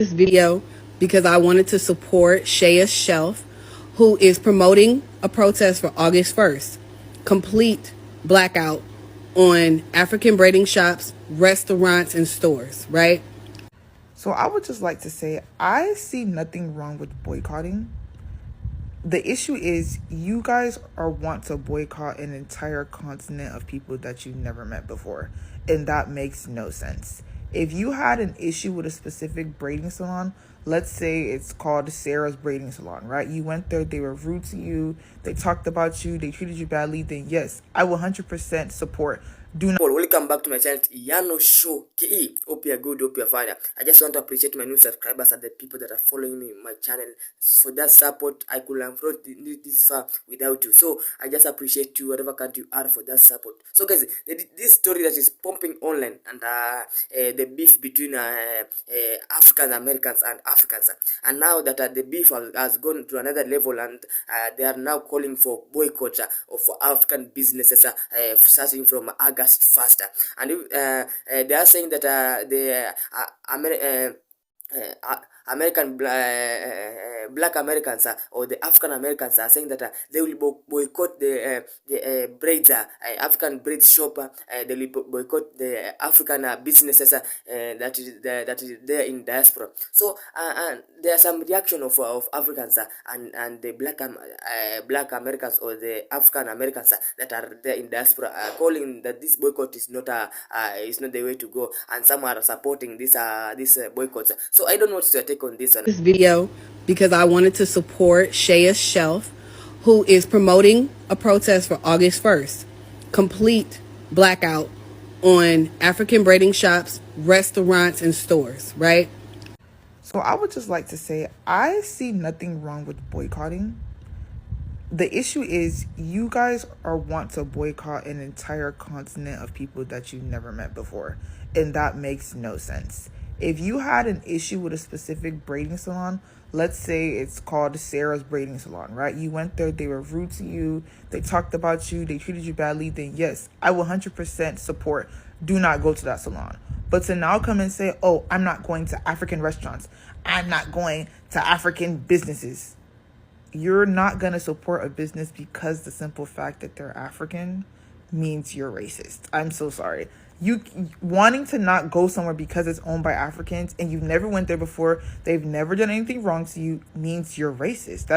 This video because I wanted to support Shaya's Shelf, who is promoting a protest for August 1st. Complete blackout on African braiding shops, restaurants, and stores, right? So I would just like to say, I see nothing wrong with boycotting. The issue is you guys want to boycott an entire continent of people that you never met before. And that makes no sense. If you had an issue with a specific braiding salon, let's say it's called Sarah's Braiding Salon, right? You went there, they were rude to you, they talked about you, they treated you badly, then yes, I will 100% support. Do not. Welcome back to my channel, Yano Show KE. Hope you're good, hope you're fine. I just want to appreciate my new subscribers and the people that are following me in my channel. For that support, I could have brought this far without you. So I just appreciate you, whatever country you are, for that support. So guys, this story that is pumping online and the beef between African Americans and Africans, and now that the beef has gone to another level, and they are now calling for boycott of African businesses starting from August faster, and they are saying that the American black Americans or the African Americans are saying that they will boycott the braids, African braids shop. They will boycott the African businesses that is there in diaspora. So there are some reaction of Africans and the black Americans or the African Americans that are there in diaspora, calling that this boycott is not the way to go, and some are supporting this boycott. So I don't know what's your take on this one. This video because I wanted to support Shaya's Shelf, who is promoting a protest for August 1st. Complete blackout on African braiding shops, restaurants, and stores, right? So I would just like to say, I see nothing wrong with boycotting. The issue is you guys want to boycott an entire continent of people that you never met before. And that makes no sense. If you had an issue with a specific braiding salon, let's say it's called Sarah's Braiding Salon, right? You went there, they were rude to you, they talked about you, they treated you badly, then yes, I will 100% support. Do not go to that salon. But to now come and say, oh, I'm not going to African restaurants, I'm not going to African businesses. You're not going to support a business because the simple fact that they're African means you're racist. I'm so sorry. You wanting to not go somewhere because it's owned by Africans and you've never went there before, they've never done anything wrong to you, means you're racist.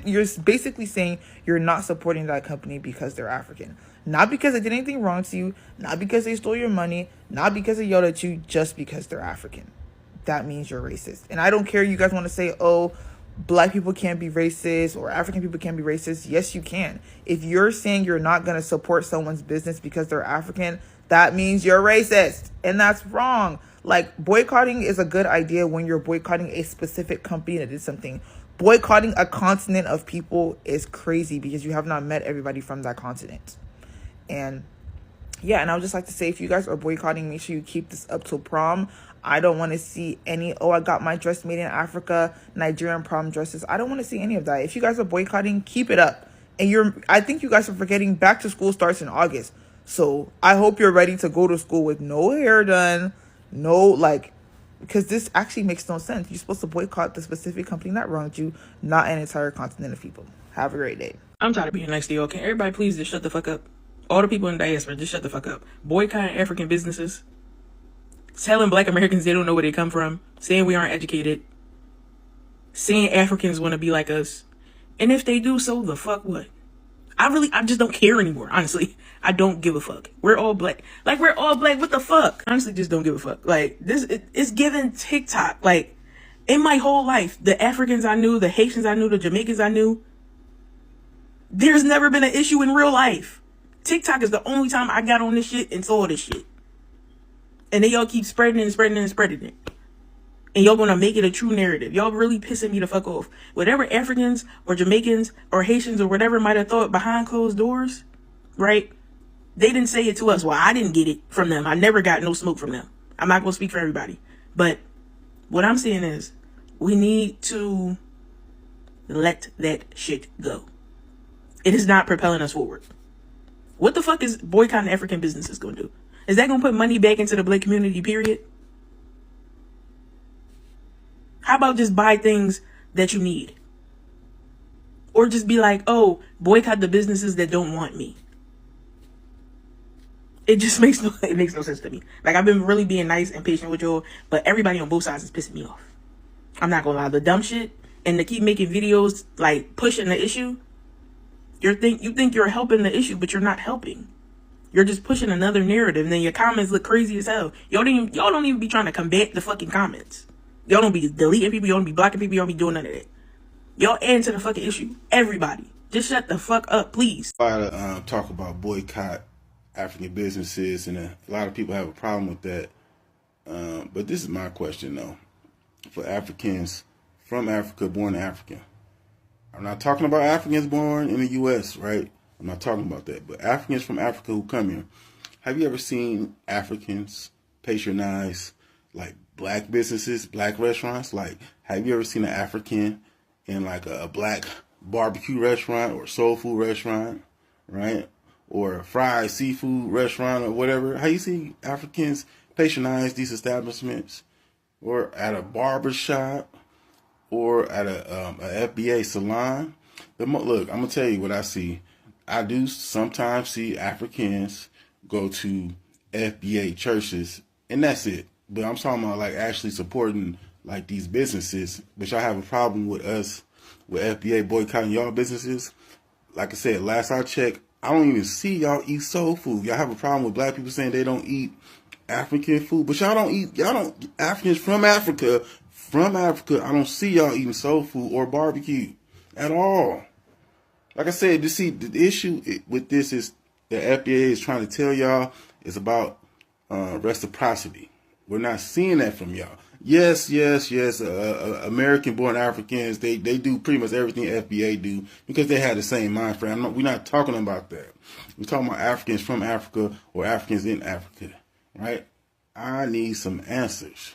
You're basically saying you're not supporting that company because they're African. Not because they did anything wrong to you, not because they stole your money, not because they yelled at you, just because they're African. That means you're racist. And I don't care, you guys want to say, oh, black people can't be racist or African people can't be racist. Yes, you can. If you're saying you're not going to support someone's business because they're African, that means you're racist. And that's wrong. Like, boycotting is a good idea when you're boycotting a specific company that did something. Boycotting a continent of people is crazy because you have not met everybody from that continent. And yeah, and I would just like to say, if you guys are boycotting, make sure you keep this up till prom. I don't want to see any, oh, I got my dress made in Africa, Nigerian prom dresses. I don't want to see any of that. If you guys are boycotting, keep it up. And I think you guys are forgetting back to school starts in August. So I hope you're ready to go to school with no hair done, because this actually makes no sense. You're supposed to boycott the specific company that wronged you, not an entire continent of people. Have a great day. I'm tired of being next to you. Can everybody please just shut the fuck up? All the people in diaspora, just shut the fuck up. Boycotting African businesses. Telling black Americans they don't know where they come from. Saying we aren't educated. Saying Africans want to be like us. And if they do, so the fuck what? I just don't care anymore, honestly. I don't give a fuck. We're all black. Like, we're all black. What the fuck? Honestly, just don't give a fuck. Like, it's given TikTok. Like, in my whole life, the Africans I knew, the Haitians I knew, the Jamaicans I knew, there's never been an issue in real life. TikTok is the only time I got on this shit and saw this shit. And then y'all keep spreading and spreading and spreading it. And y'all gonna make it a true narrative. Y'all really pissing me the fuck off. Whatever Africans or Jamaicans or Haitians or whatever might have thought behind closed doors, right? They didn't say it to us. Well, I didn't get it from them. I never got no smoke from them. I'm not gonna speak for everybody. But what I'm saying is, we need to let that shit go. It is not propelling us forward. What the fuck is boycotting African businesses gonna do? Is that gonna put money back into the black community, period? How about just buy things that you need? Or just be like, oh, boycott the businesses that don't want me. It just makes no sense to me. Like, I've been really being nice and patient with y'all, but everybody on both sides is pissing me off. I'm not gonna lie. The dumb shit and to keep making videos like pushing the issue. You think you're helping the issue, but you're not helping. You're just pushing another narrative, and then your comments look crazy as hell. Y'all don't even be trying to combat the fucking comments. Y'all don't be deleting people. Y'all don't be blocking people. Y'all don't be doing none of that. Y'all answer the fucking issue. Everybody, just shut the fuck up, please. A lot of talk about boycott African businesses, and a lot of people have a problem with that. But this is my question, though. For Africans from Africa, born African. I'm not talking about Africans born in the U.S., right? I'm not talking about that. But Africans from Africa who come here. Have you ever seen Africans patronize, like, black businesses, black restaurants? Like, have you ever seen an African in, like, a black barbecue restaurant or soul food restaurant, right? Or a fried seafood restaurant or whatever? How you see Africans patronize these establishments? Or at a barber shop, or at a FBA salon? Look, I'm going to tell you what I see. I do sometimes see Africans go to FBA churches, and that's it. But I'm talking about, like, actually supporting, like, these businesses, which I have a problem with us, with FBA boycotting y'all businesses. Like I said, last I checked, I don't even see y'all eat soul food. Y'all have a problem with black people saying they don't eat African food, but Africans from Africa, I don't see y'all eating soul food or barbecue at all. Like I said, you see, the issue with this is the FBA is trying to tell y'all is about reciprocity. We're not seeing that from y'all. Yes. American-born Africans, they do pretty much everything FBA do because they have the same mind frame. We're not talking about that. We're talking about Africans from Africa or Africans in Africa. Right? I need some answers.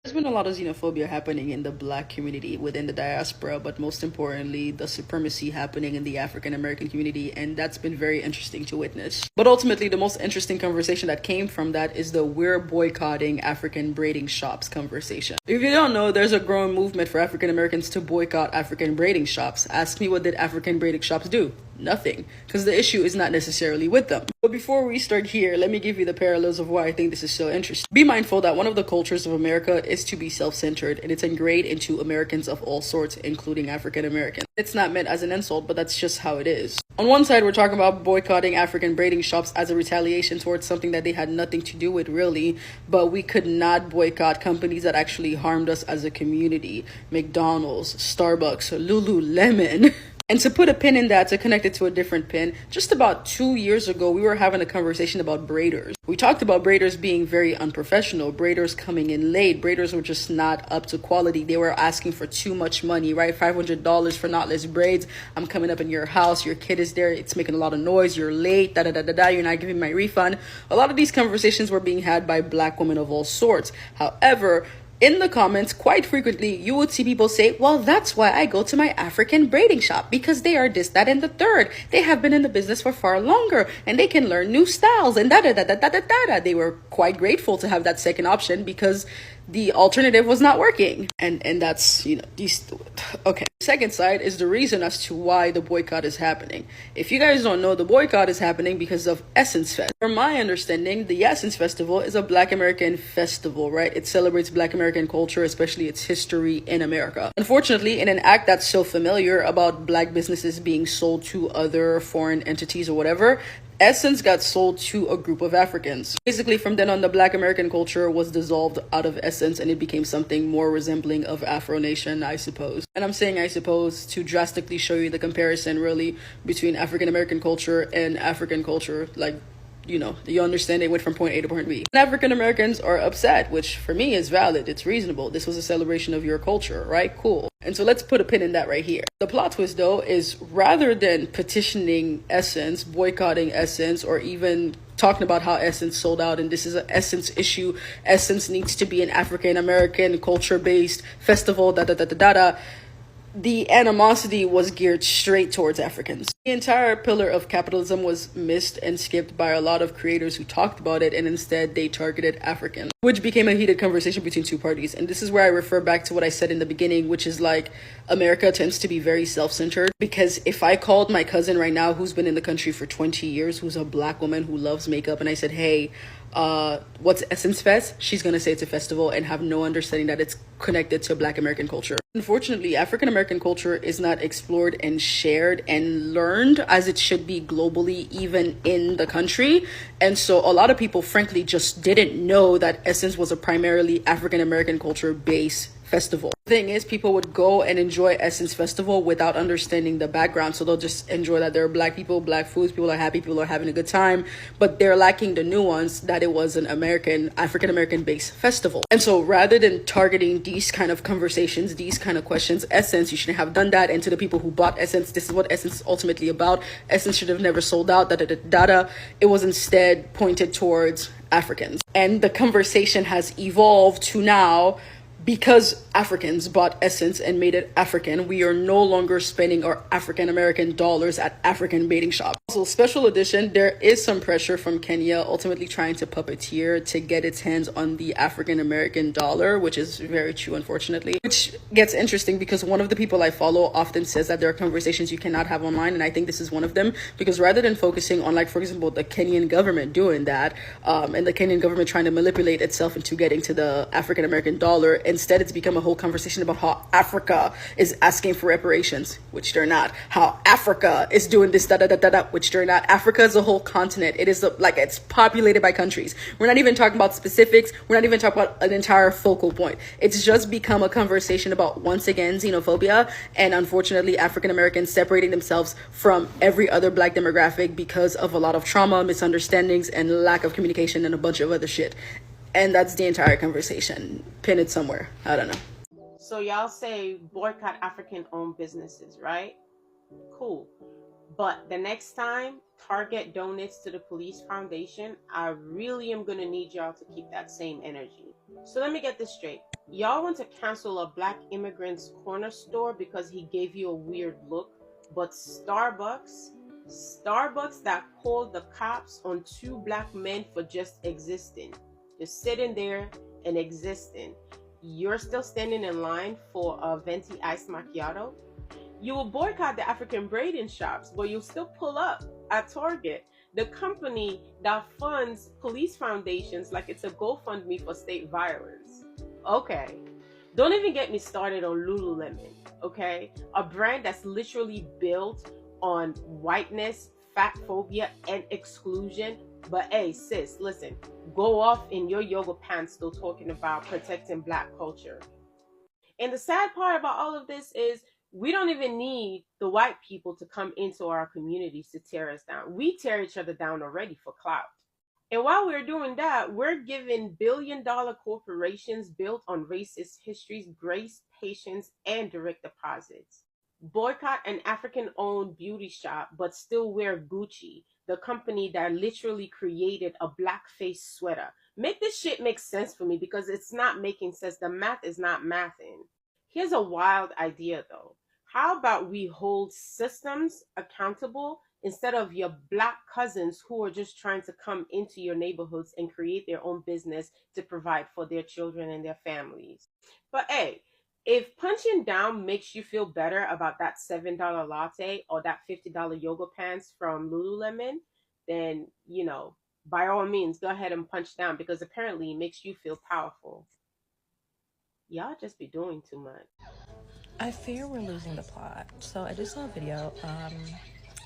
There's been a lot of xenophobia happening in the black community within the diaspora, but most importantly, the supremacy happening in the African American community, and that's been very interesting to witness. But ultimately, the most interesting conversation that came from that is the "we're boycotting African braiding shops" conversation. If you don't know, there's a growing movement for African Americans to boycott African braiding shops. Ask me, what did African braiding shops do? Nothing, because the issue is not necessarily with them. But before we start here, let me give you the parallels of why I think this is so interesting. Be mindful that one of the cultures of America is to be self-centered, and it's ingrained into Americans of all sorts, including African Americans. It's not meant as an insult, but that's just how it is. On one side, we're talking about boycotting African braiding shops as a retaliation towards something that they had nothing to do with, really, but we could not boycott companies that actually harmed us as a community. McDonald's, Starbucks, Lululemon. And to put a pin in that, to connect it to a different pin, just about 2 years ago, we were having a conversation about braiders. We talked about braiders being very unprofessional, braiders coming in late, braiders were just not up to quality. They were asking for too much money, right? $500 for knotless braids. I'm coming up in your house, your kid is there, it's making a lot of noise, you're late, you're not giving my refund. A lot of these conversations were being had by black women of all sorts. However, in the comments, quite frequently, you would see people say, well, that's why I go to my African braiding shop, because they are this, that, and the third. They have been in the business for far longer, and they can learn new styles, and da-da-da-da-da-da-da. They were quite grateful to have that second option because the alternative was not working. And that's, okay. The second side is the reason as to why the boycott is happening. If you guys don't know, the boycott is happening because of Essence Fest. From my understanding, the Essence Festival is a Black American festival, right? It celebrates Black American culture, especially its history in America. Unfortunately, in an act that's so familiar about Black businesses being sold to other foreign entities or whatever, Essence got sold to a group of Africans. Basically, from then on, the Black American culture was dissolved out of Essence and it became something more resembling of Afro Nation, I suppose. And I'm saying I suppose to drastically show you the comparison, really, between African American culture and African culture. Like, you understand, they went from point A to point B. And African Americans are upset, which for me is valid. It's reasonable. This was a celebration of your culture, right? Cool. And so let's put a pin in that right here. The plot twist, though, is rather than petitioning Essence, boycotting Essence, or even talking about how Essence sold out and this is an Essence issue, Essence needs to be an African American culture-based festival, the animosity was geared straight towards Africans. The entire pillar of capitalism was missed and skipped by a lot of creators who talked about it, and instead they targeted Africans, which became a heated conversation between two parties. And this is where I refer back to what I said in the beginning, which is like America tends to be very self-centered. Because if I called my cousin right now, who's been in the country for 20 years, who's a black woman who loves makeup, and I said, hey, what's Essence Fest? She's gonna say it's a festival and have no understanding that it's connected to Black American culture. Unfortunately, African American culture is not explored and shared and learned as it should be globally, even in the country. And so a lot of people, frankly, just didn't know that Essence was a primarily African American culture based festival. The thing is, people would go and enjoy Essence Festival without understanding the background. So they'll just enjoy that there are black people, black foods, people are happy, people are having a good time, but they're lacking the nuance that it was an African American based festival. And so rather than targeting these kind of conversations, these kind of questions, Essence, you shouldn't have done that. And to the people who bought Essence, this is what Essence is ultimately about. Essence should have never sold out, It was instead pointed towards Africans. And the conversation has evolved to now, because Africans bought Essence and made it African, we are no longer spending our African American dollars at African baiting shops. Also, special edition, there is some pressure from Kenya ultimately trying to puppeteer to get its hands on the African American dollar, which is very true, unfortunately. Which gets interesting because one of the people I follow often says that there are conversations you cannot have online, and I think this is one of them, because rather than focusing on, like, for example, the Kenyan government doing that, and the Kenyan government trying to manipulate itself into getting to the African American dollar, instead it's become a whole conversation about how Africa is asking for reparations, which they're not. How Africa is doing this, which they're not. Africa is a whole continent. It is like it's populated by countries. We're not even talking about specifics. We're not even talking about an entire focal point. It's just become a conversation about, once again, xenophobia, and unfortunately African Americans separating themselves from every other black demographic because of a lot of trauma, misunderstandings, and lack of communication and a bunch of other shit. And that's the entire conversation. Pin it somewhere. I don't know. So y'all say boycott African-owned businesses, right? Cool. But the next time Target donates to the police foundation, I really am going to need y'all to keep that same energy. So let me get this straight. Y'all want to cancel a black immigrant's corner store because he gave you a weird look, but Starbucks that called the cops on 2 black men for just existing, just sitting there and existing, you're still standing in line for a venti iced macchiato? You will boycott the African braiding shops, but you'll still pull up at Target, the company that funds police foundations like it's a GoFundMe for state violence. Okay, don't even get me started on Lululemon, okay? A brand that's literally built on whiteness, fat phobia, and exclusion. But hey, sis, listen, go off in your yoga pants still talking about protecting black culture. And the sad part about all of this is we don't even need the white people to come into our communities to tear us down. We tear each other down already for clout. And while we're doing that, we're giving billion-dollar corporations built on racist histories grace, patience, and direct deposits. Boycott an African-owned beauty shop, but still wear Gucci, the company that literally created a blackface sweater. Make this shit make sense for me, because it's not making sense. The math is not mathing. Here's a wild idea, though. How about we hold systems accountable instead of your black cousins who are just trying to come into your neighborhoods and create their own business to provide for their children and their families? But hey, if punching down makes you feel better about that $7 latte or that $50 yoga pants from Lululemon, then, by all means, go ahead and punch down, because apparently it makes you feel powerful. Y'all just be doing too much. I fear we're losing the plot. So I just saw a video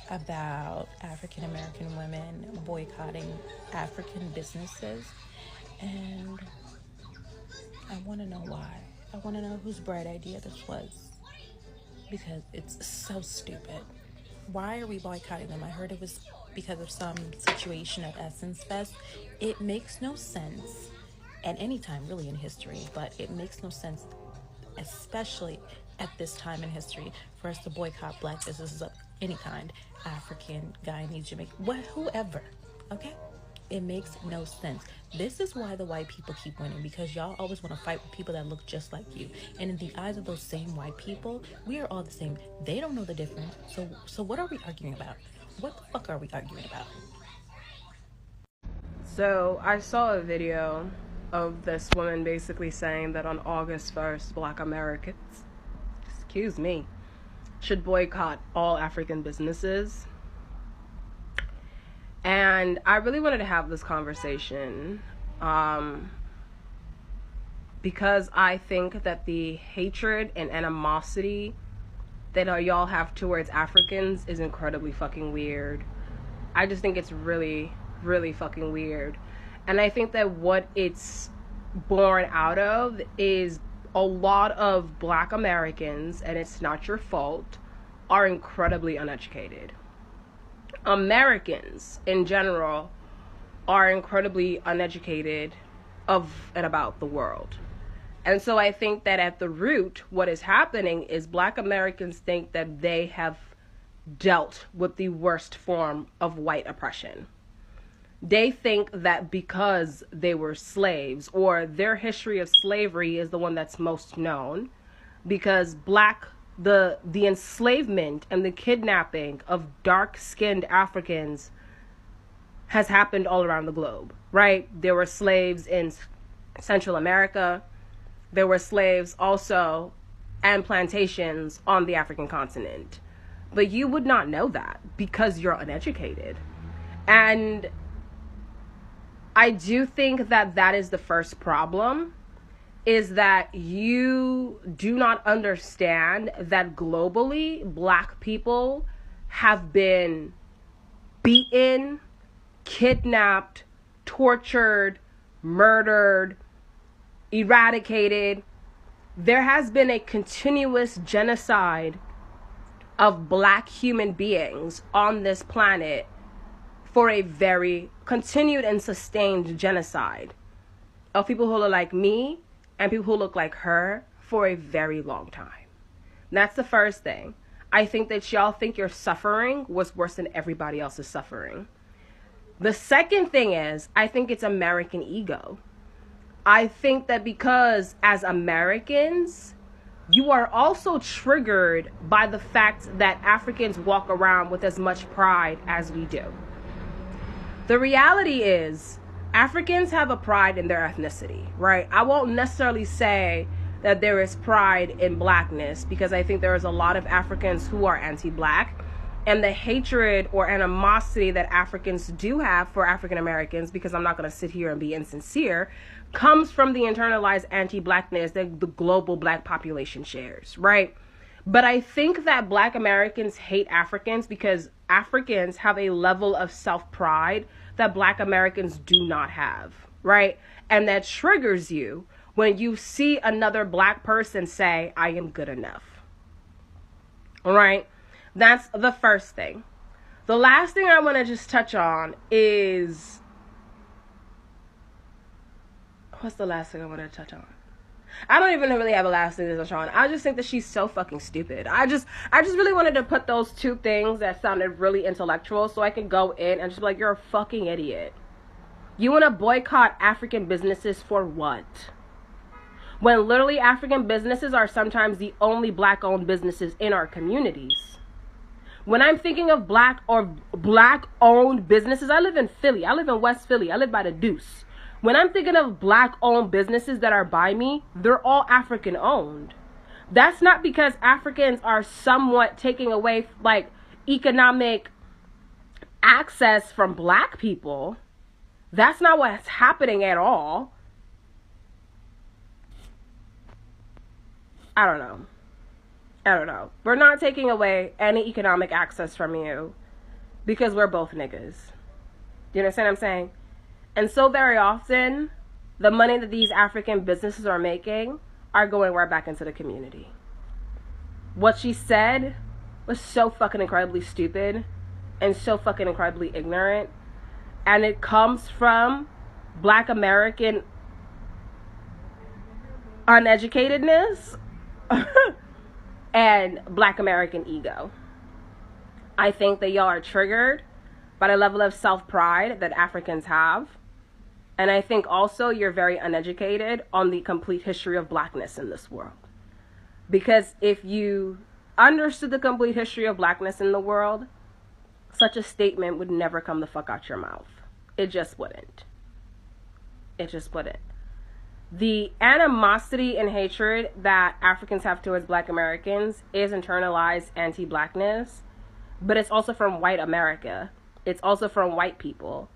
about African American women boycotting African businesses, and I want to know why. I want to know whose bright idea this was, because it's so stupid. Why are we boycotting them? I heard it was because of some situation at Essence Fest. It makes no sense at any time really in history, but it makes no sense, especially at this time in history, for us to boycott black businesses of any kind, African, Guyanese, Jamaican, whoever, okay? It makes no sense. This is why the white people keep winning, because y'all always want to fight with people that look just like you. And in the eyes of those same white people, we are all the same. They don't know the difference. So what are we arguing about? What the fuck are we arguing about? So I saw a video of this woman basically saying that on August 1st, Black Americans, excuse me, should boycott all African businesses. And I really wanted to have this conversation because I think that the hatred and animosity that y'all have towards Africans is incredibly fucking weird. I just think it's really, really fucking weird. And I think that what it's born out of is a lot of Black Americans, and it's not your fault, are incredibly uneducated. Americans in general are incredibly uneducated of and about the world. And so I think that at the root, what is happening is Black Americans think that they have dealt with the worst form of white oppression. They think that because they were slaves, or their history of slavery is the one that's most known, because the enslavement and the kidnapping of dark-skinned Africans has happened all around the globe, right? There were slaves in Central America. There were slaves also and plantations on the African continent. But you would not know that because you're uneducated. And I do think that that is the first problem, is that you do not understand that globally Black people have been beaten, kidnapped, tortured, murdered, eradicated. There has been a continuous genocide of Black human beings on this planet for a very continued and sustained genocide of people who look like me and people who look like her for a very long time. That's the first thing. I think that y'all think your suffering was worse than everybody else's suffering. The second thing is, I think it's American ego. I think that because as Americans, you are also triggered by the fact that Africans walk around with as much pride as we do. The reality is, Africans have a pride in their ethnicity, right? I won't necessarily say that there is pride in Blackness, because I think there is a lot of Africans who are anti-Black, and the hatred or animosity that Africans do have for African Americans, because I'm not going to sit here and be insincere, comes from the internalized anti-Blackness that the global Black population shares, right? But I think that Black Americans hate Africans because Africans have a level of self-pride that Black Americans do not have, right? And that triggers you when you see another Black person say, I am good enough. All right? That's the first thing. The last thing I want to just touch on is... What's the last thing I want to touch on? I don't even really have a last thing to touch on. I just think that she's so fucking stupid. I just really wanted to put those two things that sounded really intellectual so I could go in and just be like, you're a fucking idiot. You want to boycott African businesses for what? When literally African businesses are sometimes the only Black-owned businesses in our communities. When I'm thinking of Black-owned businesses, I live in Philly. I live in West Philly. I live by the Deuce. When I'm thinking of Black-owned businesses that are by me, they're all African-owned. That's not because Africans are somewhat taking away, like, economic access from Black people. That's not what's happening at all. I don't know. We're not taking away any economic access from you because we're both niggas. You understand what I'm saying? And so very often, the money that these African businesses are making are going right back into the community. What she said was so fucking incredibly stupid and so fucking incredibly ignorant. And it comes from Black American uneducatedness and Black American ego. I think that y'all are triggered by the level of self-pride that Africans have. And I think also you're very uneducated on the complete history of blackness in this world. Because if you understood the complete history of blackness in the world, such a statement would never come the fuck out your mouth. It just wouldn't. It just wouldn't. The animosity and hatred that Africans have towards Black Americans is internalized anti-blackness, but it's also from white America. It's also from white people.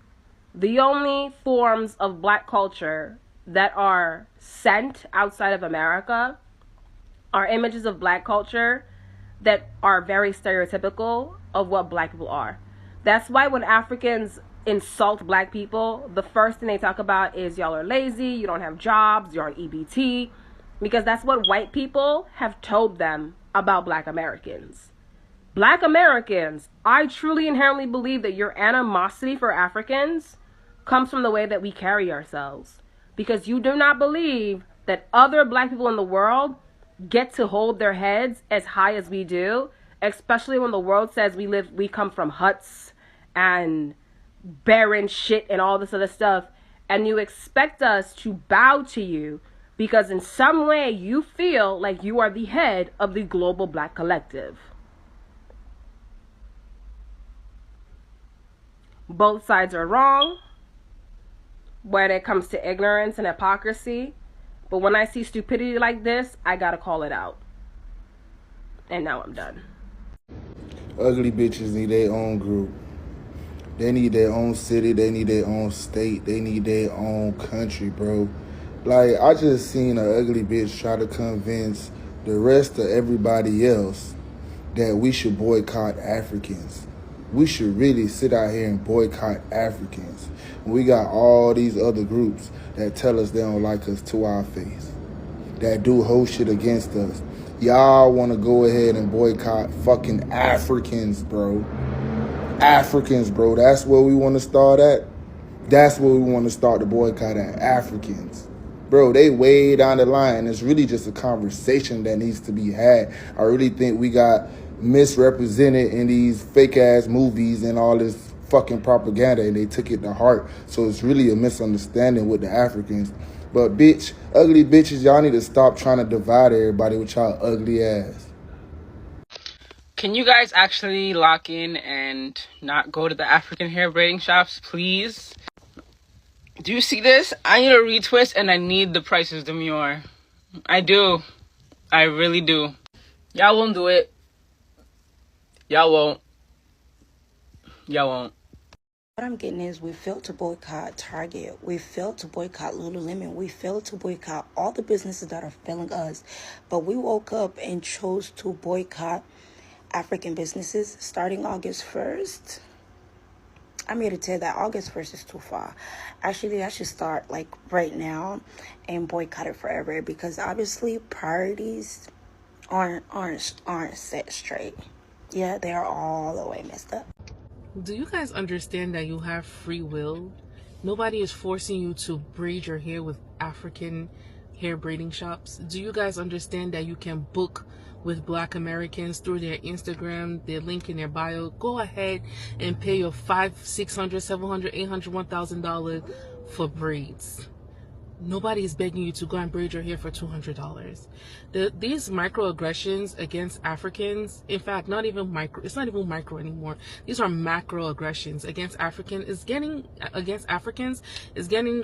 The only forms of Black culture that are sent outside of America are images of Black culture that are very stereotypical of what Black people are. That's why when Africans insult Black people, the first thing they talk about is y'all are lazy, you don't have jobs, you're on EBT, because that's what white people have told them about Black Americans. Black Americans, I truly inherently believe that your animosity for Africans comes from the way that we carry ourselves, because you do not believe that other Black people in the world get to hold their heads as high as we do, especially when the world says we come from huts and barren shit and all this other stuff, and you expect us to bow to you because in some way you feel like you are the head of the global Black collective. Both sides are wrong when it comes to ignorance and hypocrisy, but when I see stupidity like this, I gotta call it out. And now I'm done. Ugly bitches need their own group. They need their own city. They need their own state. They need their own country, bro. Like, I just seen an ugly bitch try to convince the rest of everybody else that we should boycott Africans. We should really sit out here and boycott Africans. We got all these other groups that tell us they don't like us to our face, that do whole shit against us. Y'all want to go ahead and boycott fucking Africans, bro. Africans, bro. That's where we want to start at. That's where we want to start the boycott at. Africans. Bro, they way down the line. It's really just a conversation that needs to be had. I really think we got misrepresented in these fake-ass movies and all this fucking propaganda, and they took it to heart. So it's really a misunderstanding with the Africans. But, bitch, ugly bitches, y'all need to stop trying to divide everybody with y'all ugly ass. Can you guys actually lock in and not go to the African hair braiding shops, please? Do you see this? I need a retwist and I need the prices demure. I do. I really do. Y'all won't do it. Y'all won't. Y'all won't. What I'm getting is we failed to boycott Target. We failed to boycott Lululemon. We failed to boycott all the businesses that are failing us. But we woke up and chose to boycott African businesses starting August 1st. I'm here to tell you that August 1st is too far. Actually, I should start like right now and boycott it forever, because obviously priorities aren't set straight. Yeah, they're all the way messed up. Do you guys understand that you have free will? Nobody is forcing you to braid your hair with African hair braiding shops. Do you guys understand that you can book with Black Americans through their Instagram, their link in their bio? Go ahead and pay your $500, $600, $700, $800, $1,000 for braids. Nobody is begging you to go and braid your hair for $200. These microaggressions against Africans, in fact, not even micro, it's not even micro anymore. These are macroaggressions against Africans. Is getting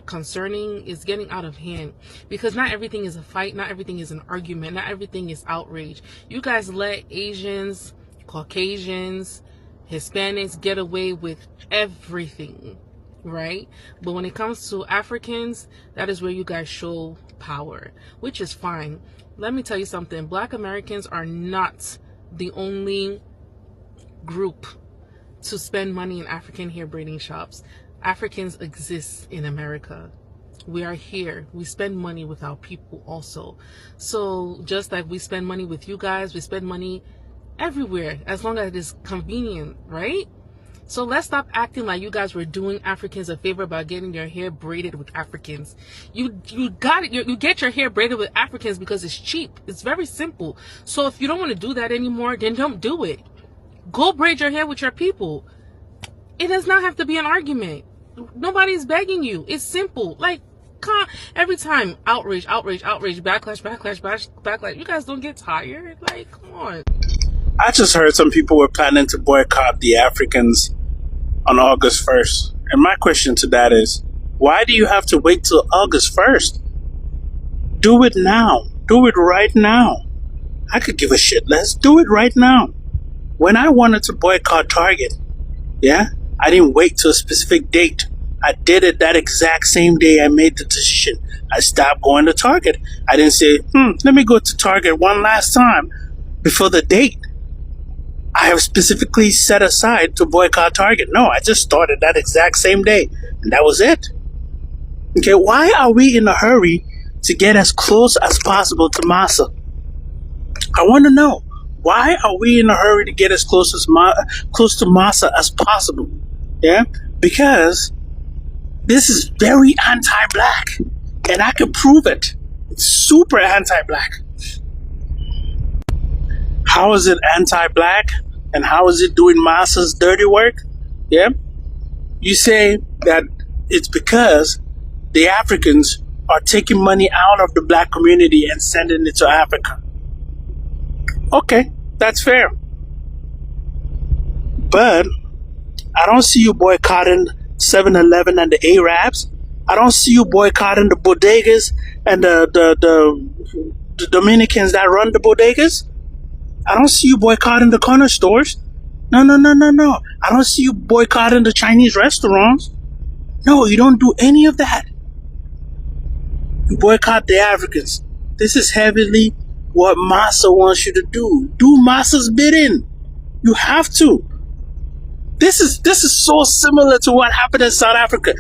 concerning, is getting out of hand, because not everything is a fight, not everything is an argument, not everything is outrage. You guys let Asians, Caucasians, Hispanics get away with everything, right? But when it comes to Africans, that is where you guys show power, which is fine. Let me tell you something. Black Americans are not the only group to spend money in African hair braiding shops. Africans exist in America. We are here. We spend money with our people also. So just like we spend money with you guys, we spend money everywhere as long as it is convenient, right? So let's stop acting like you guys were doing Africans a favor by getting your hair braided with Africans. You get your hair braided with Africans because it's cheap. It's very simple. So if you don't want to do that anymore, then don't do it. Go braid your hair with your people. It does not have to be an argument. Nobody's begging you. It's simple. Like, every time outrage, backlash. You guys don't get tired? Like, come on. I just heard some people were planning to boycott the Africans on August 1st. And my question to that is, why do you have to wait till August 1st? Do it now. Do it right now. I could give a shit. Let's do it right now. When I wanted to boycott Target, yeah, I didn't wait till a specific date. I did it that exact same day I made the decision. I stopped going to Target. I didn't say, let me go to Target one last time before the date I have specifically set aside to boycott Target. No, I just started that exact same day, and that was it. Okay, why are we in a hurry to get as close as possible to masa? I want to know, why are we in a hurry to get as close to masa as possible? Yeah, because this is very anti-black, and I can prove it. It's super anti-black. How is it anti-black, and how is it doing masa's dirty work? Yeah, you say that it's because the Africans are taking money out of the black community and sending it to Africa. Okay, that's fair. But I don't see you boycotting 7-Eleven and the Arabs. I don't see you boycotting the bodegas and the Dominicans that run the bodegas. I don't see you boycotting the corner stores. No. I don't see you boycotting the Chinese restaurants. No, you don't do any of that. You boycott the Africans. This is heavily what Massa wants you to do. Do Massa's bidding. You have to. This is so similar to what happened in South Africa.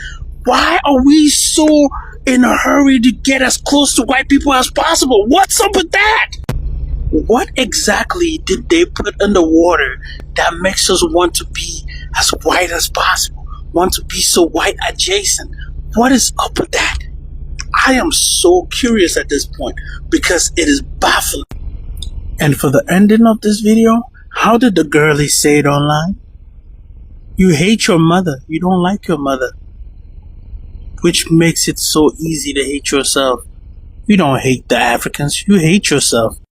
Why are we so in a hurry to get as close to white people as possible? What's up with that? What exactly did they put in the water that makes us want to be as white as possible? Want to be so white adjacent? What is up with that? I am so curious at this point because it is baffling. And for the ending of this video, how did the girlie say it online? You hate your mother. You don't like your mother. Which makes it so easy to hate yourself. You don't hate the Africans. You hate yourself.